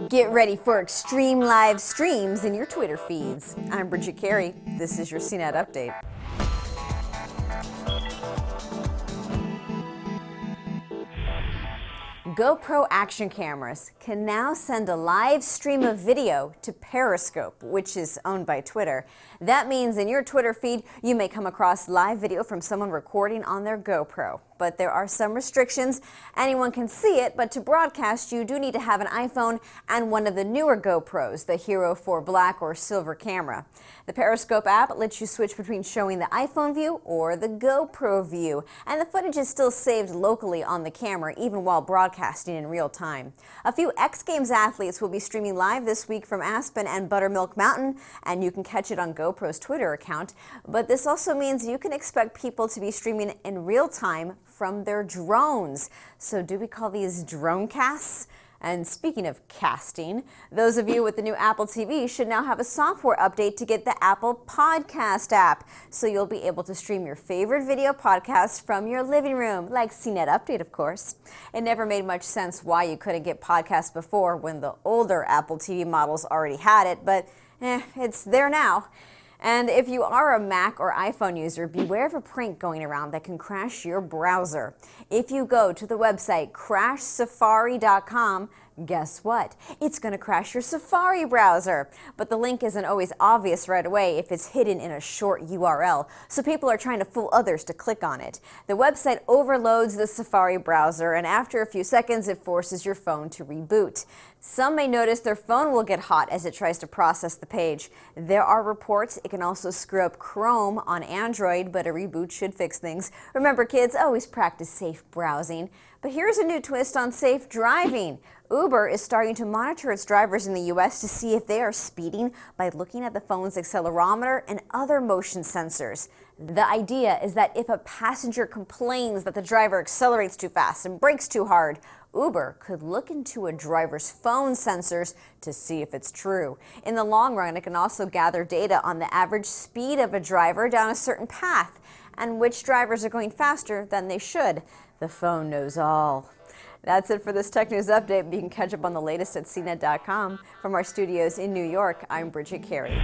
Get ready for extreme live streams in your Twitter feeds. I'm Bridget Carey. This is your CNET update. GoPro action cameras can now send a live stream of video to Periscope, which is owned by Twitter. That means in your Twitter feed, you may come across live video from someone recording on their GoPro. But there are some restrictions. Anyone can see it, but to broadcast, you do need to have an iPhone and one of the newer GoPros, the Hero 4 Black or Silver camera. The Periscope app lets you switch between showing the iPhone view or the GoPro view, and the footage is still saved locally on the camera, even while broadcasting in real time. A few X Games athletes will be streaming live this week from Aspen and Buttermilk Mountain, and you can catch it on GoPro's Twitter account. But this also means you can expect people to be streaming in real time from their drones. So do we call these drone casts? And speaking of casting, those of you with the new Apple TV should now have a software update to get the Apple Podcast app. So you'll be able to stream your favorite video podcasts from your living room, like CNET Update, of course. It never made much sense why you couldn't get podcasts before when the older Apple TV models already had it, but it's there now. And if you are a Mac or iPhone user, beware of a prank going around that can crash your browser. If you go to the website crashsafari.com, guess what? It's going to crash your Safari browser. But the link isn't always obvious right away if it's hidden in a short URL, so people are trying to fool others to click on it. The website overloads the Safari browser, and after a few seconds, it forces your phone to reboot. Some may notice their phone will get hot as it tries to process the page. There are reports it can also screw up Chrome on Android, but a reboot should fix things. Remember, kids, always practice safe browsing. But here's a new twist on safe driving. Uber is starting to monitor its drivers in the U.S. to see if they are speeding by looking at the phone's accelerometer and other motion sensors. The idea is that if a passenger complains that the driver accelerates too fast and brakes too hard, Uber could look into a driver's phone sensors to see if it's true. In the long run, it can also gather data on the average speed of a driver down a certain path and which drivers are going faster than they should. The phone knows all. That's it for this Tech News Update. You can catch up on the latest at CNET.com. From our studios in New York, I'm Bridget Carey.